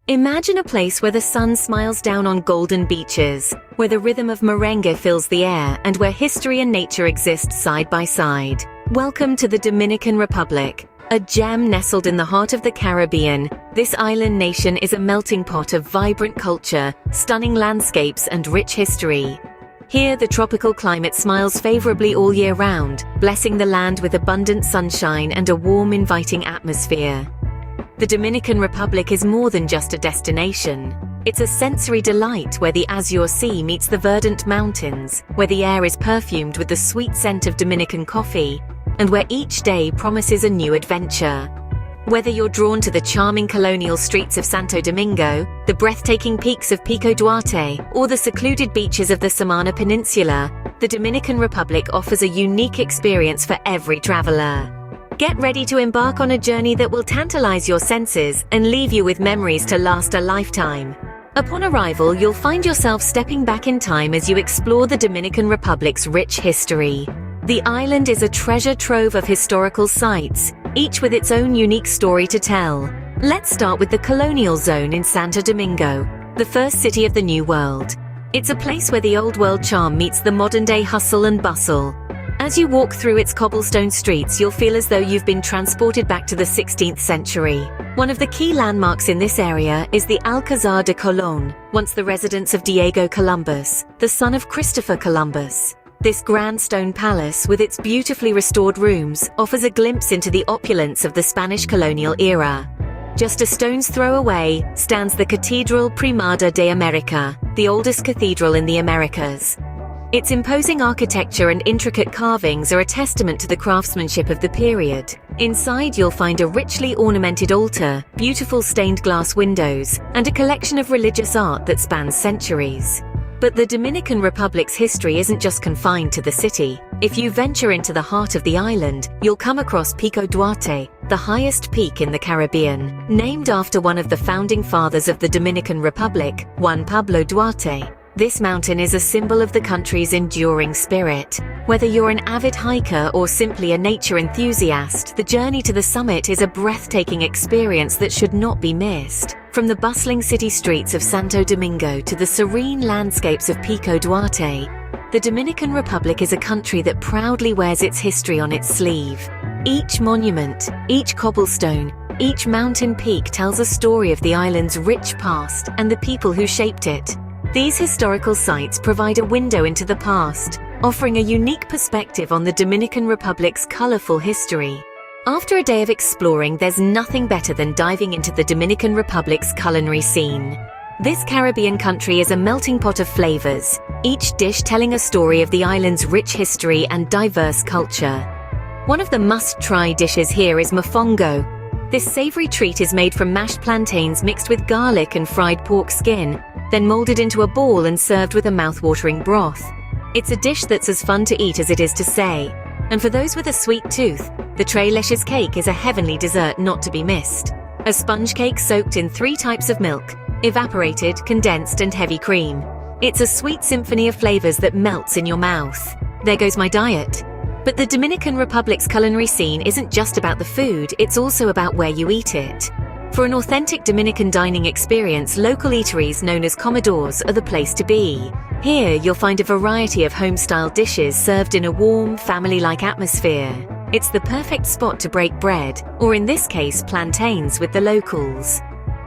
Imagine a place where the sun smiles down on golden beaches, where the rhythm of merengue fills the air, and where history and nature exist side by side. Welcome to the Dominican Republic, a gem nestled in the heart of the Caribbean. This island nation is a melting pot of vibrant culture, stunning landscapes, and rich history. Here, the tropical climate smiles favorably all year round, blessing the land with abundant sunshine and a warm, inviting atmosphere. The Dominican Republic is more than just a destination. It's a sensory delight where the azure sea meets the verdant mountains, where the air is perfumed with the sweet scent of Dominican coffee, and where each day promises a new adventure. Whether you're drawn to the charming colonial streets of Santo Domingo, the breathtaking peaks of Pico Duarte, or the secluded beaches of the Samana Peninsula, the Dominican Republic offers a unique experience for every traveler. Get ready to embark on a journey that will tantalize your senses and leave you with memories to last a lifetime. Upon arrival, you'll find yourself stepping back in time as you explore the Dominican Republic's rich history. The island is a treasure trove of historical sites, each with its own unique story to tell. Let's start with the colonial zone in Santo Domingo, the first city of the New World. It's a place where the old world charm meets the modern-day hustle and bustle. As you walk through its cobblestone streets, you'll feel as though you've been transported back to the 16th century. One of the key landmarks in this area is the Alcázar de Colón, once the residence of Diego Columbus, the son of Christopher Columbus. This grand stone palace, with its beautifully restored rooms, offers a glimpse into the opulence of the Spanish colonial era. Just a stone's throw away stands the Catedral Primada de América, the oldest cathedral in the Americas. Its imposing architecture and intricate carvings are a testament to the craftsmanship of the period. Inside, you'll find a richly ornamented altar, beautiful stained glass windows, and a collection of religious art that spans centuries. But the Dominican Republic's history isn't just confined to the city. If you venture into the heart of the island, you'll come across Pico Duarte, the highest peak in the Caribbean, named after one of the founding fathers of the Dominican Republic, Juan Pablo Duarte. This mountain is a symbol of the country's enduring spirit. Whether you're an avid hiker or simply a nature enthusiast, the journey to the summit is a breathtaking experience that should not be missed. From the bustling city streets of Santo Domingo to the serene landscapes of Pico Duarte, the Dominican Republic is a country that proudly wears its history on its sleeve. Each monument, each cobblestone, each mountain peak tells a story of the island's rich past and the people who shaped it. These historical sites provide a window into the past, offering a unique perspective on the Dominican Republic's colorful history. After a day of exploring, there's nothing better than diving into the Dominican Republic's culinary scene. This Caribbean country is a melting pot of flavors, each dish telling a story of the island's rich history and diverse culture. One of the must-try dishes here is mofongo. This savory treat is made from mashed plantains mixed with garlic and fried pork skin, then molded into a ball and served with a mouth-watering broth. It's a dish that's as fun to eat as it is to say. And for those with a sweet tooth, the Tres Leches cake is a heavenly dessert not to be missed. A sponge cake soaked in 3 types of milk, evaporated, condensed, and heavy cream. It's a sweet symphony of flavors that melts in your mouth. There goes my diet. But the Dominican Republic's culinary scene isn't just about the food, it's also about where you eat it. For an authentic Dominican dining experience, local eateries known as comedors are the place to be. Here, you'll find a variety of home-style dishes served in a warm, family-like atmosphere. It's the perfect spot to break bread, or in this case, plantains with the locals.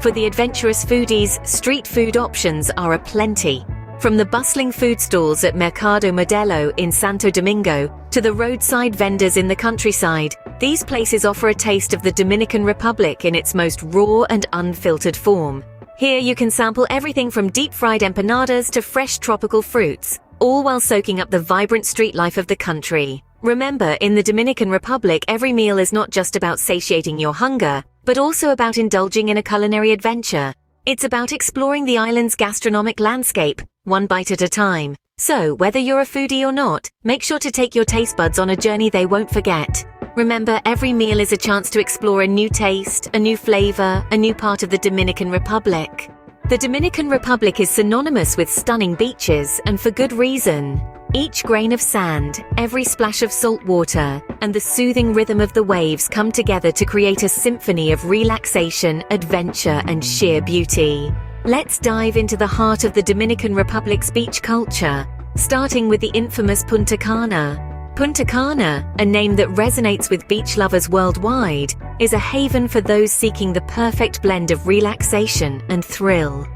For the adventurous foodies, street food options are aplenty. From the bustling food stalls at Mercado Modelo in Santo Domingo to the roadside vendors in the countryside, these places offer a taste of the Dominican Republic in its most raw and unfiltered form. Here you can sample everything from deep-fried empanadas to fresh tropical fruits, all while soaking up the vibrant street life of the country. Remember, in the Dominican Republic, every meal is not just about satiating your hunger, but also about indulging in a culinary adventure. It's about exploring the island's gastronomic landscape, one bite at a time. So, whether you're a foodie or not, make sure to take your taste buds on a journey they won't forget. Remember, every meal is a chance to explore a new taste, a new flavor, a new part of the Dominican Republic. The Dominican Republic is synonymous with stunning beaches, and for good reason. Each grain of sand, every splash of salt water, and the soothing rhythm of the waves come together to create a symphony of relaxation, adventure, and sheer beauty. Let's dive into the heart of the Dominican Republic's beach culture, starting with the infamous Punta Cana. Punta Cana, a name that resonates with beach lovers worldwide, is a haven for those seeking the perfect blend of relaxation and thrill.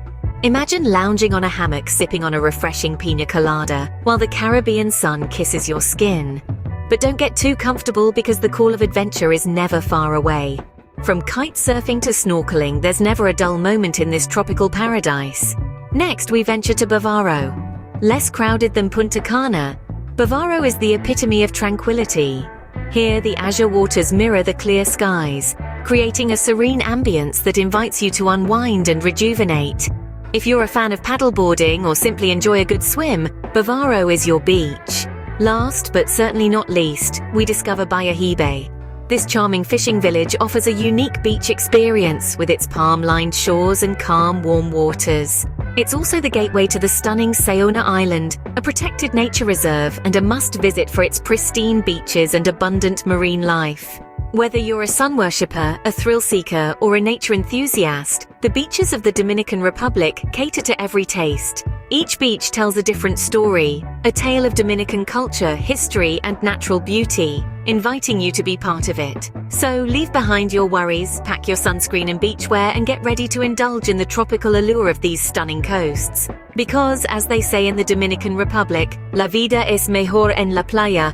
Imagine lounging on a hammock sipping on a refreshing pina colada while the Caribbean sun kisses your skin. But don't get too comfortable because the call of adventure is never far away. From kite surfing to snorkeling, there's never a dull moment in this tropical paradise. Next, we venture to Bavaro. Less crowded than Punta Cana, Bavaro is the epitome of tranquility. Here, the azure waters mirror the clear skies, creating a serene ambience that invites you to unwind and rejuvenate. If you're a fan of paddleboarding or simply enjoy a good swim, Bavaro is your beach. Last, but certainly not least, we discover Bayahibe. This charming fishing village offers a unique beach experience with its palm-lined shores and calm, warm waters. It's also the gateway to the stunning Sayona Island, a protected nature reserve and a must-visit for its pristine beaches and abundant marine life. Whether you're a sun worshipper, a thrill seeker, or a nature enthusiast, the beaches of the Dominican Republic cater to every taste. Each beach tells a different story, a tale of Dominican culture, history, and natural beauty, inviting you to be part of it. So leave behind your worries, pack your sunscreen and beachwear, and get ready to indulge in the tropical allure of these stunning coasts. Because, as they say in the Dominican Republic, la vida es mejor en la playa.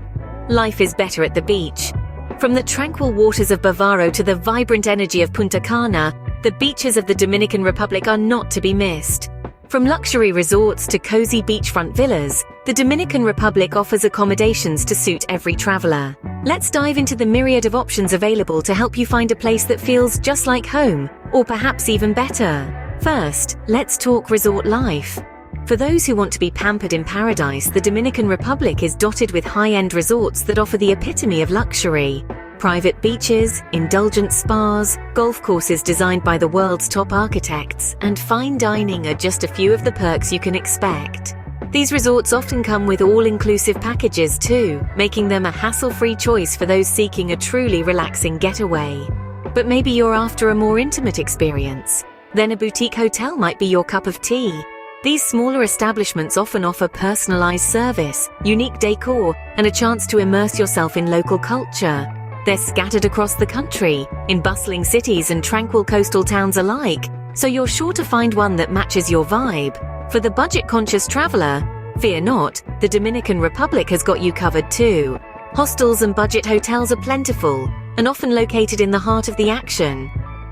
Life is better at the beach. From the tranquil waters of Bavaro to the vibrant energy of Punta Cana, the beaches of the Dominican Republic are not to be missed. From luxury resorts to cozy beachfront villas, the Dominican Republic offers accommodations to suit every traveler. Let's dive into the myriad of options available to help you find a place that feels just like home, or perhaps even better. First, let's talk resort life. For those who want to be pampered in paradise, the Dominican Republic is dotted with high-end resorts that offer the epitome of luxury. Private beaches, indulgent spas, golf courses designed by the world's top architects, and fine dining are just a few of the perks you can expect. These resorts often come with all-inclusive packages too, making them a hassle-free choice for those seeking a truly relaxing getaway. But maybe you're after a more intimate experience. Then a boutique hotel might be your cup of tea. These smaller establishments often offer personalized service, unique decor, and a chance to immerse yourself in local culture. They're scattered across the country, in bustling cities and tranquil coastal towns alike, so you're sure to find one that matches your vibe. For the budget-conscious traveler, fear not, the Dominican Republic has got you covered too. Hostels and budget hotels are plentiful, and often located in the heart of the action.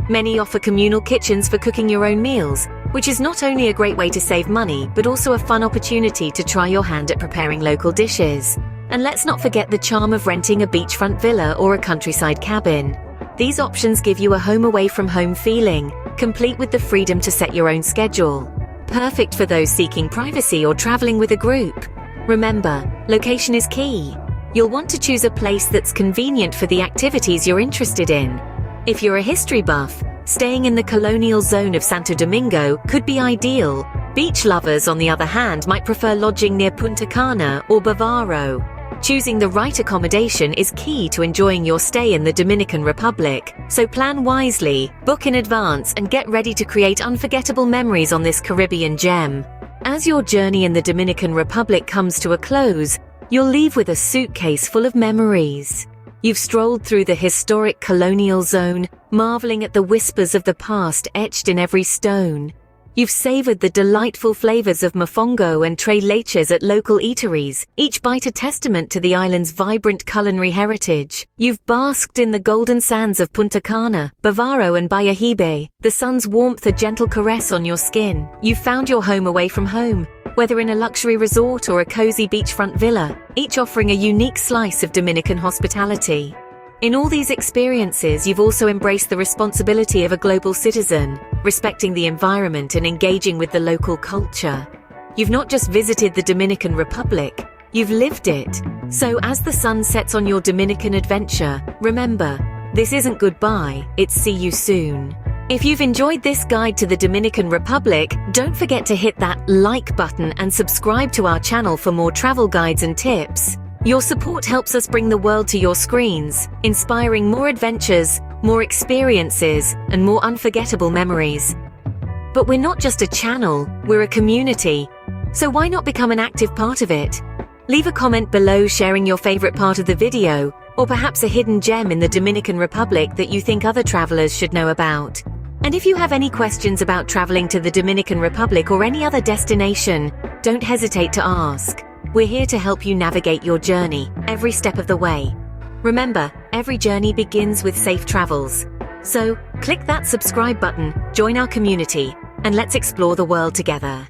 Many offer communal kitchens for cooking your own meals, which is not only a great way to save money, but also a fun opportunity to try your hand at preparing local dishes. And let's not forget the charm of renting a beachfront villa or a countryside cabin. These options give you a home away from home feeling, complete with the freedom to set your own schedule. Perfect for those seeking privacy or traveling with a group. Remember, location is key. You'll want to choose a place that's convenient for the activities you're interested in. If you're a history buff, staying in the colonial zone of Santo Domingo could be ideal. Beach lovers, on the other hand, might prefer lodging near Punta Cana or Bavaro. Choosing the right accommodation is key to enjoying your stay in the Dominican Republic, so plan wisely, book in advance, and get ready to create unforgettable memories on this Caribbean gem. As your journey in the Dominican Republic comes to a close, you'll leave with a suitcase full of memories. You've strolled through the historic colonial zone, marveling at the whispers of the past etched in every stone. You've savored the delightful flavors of mofongo and tres leches at local eateries, each bite a testament to the island's vibrant culinary heritage. You've basked in the golden sands of Punta Cana, Bavaro and Bayahibe, the sun's warmth a gentle caress on your skin. You've found your home away from home, whether in a luxury resort or a cozy beachfront villa, each offering a unique slice of Dominican hospitality. In all these experiences, you've also embraced the responsibility of a global citizen, respecting the environment and engaging with the local culture. You've not just visited the Dominican Republic, you've lived it. So as the sun sets on your Dominican adventure, remember, this isn't goodbye, it's see you soon. If you've enjoyed this guide to the Dominican Republic, don't forget to hit that like button and subscribe to our channel for more travel guides and tips. Your support helps us bring the world to your screens, inspiring more adventures, more experiences, and more unforgettable memories. But we're not just a channel, we're a community. So why not become an active part of it? Leave a comment below sharing your favorite part of the video, or perhaps a hidden gem in the Dominican Republic that you think other travelers should know about. And if you have any questions about traveling to the Dominican Republic or any other destination, don't hesitate to ask. We're here to help you navigate your journey, every step of the way. Remember, every journey begins with safe travels. So, click that subscribe button, join our community, and let's explore the world together.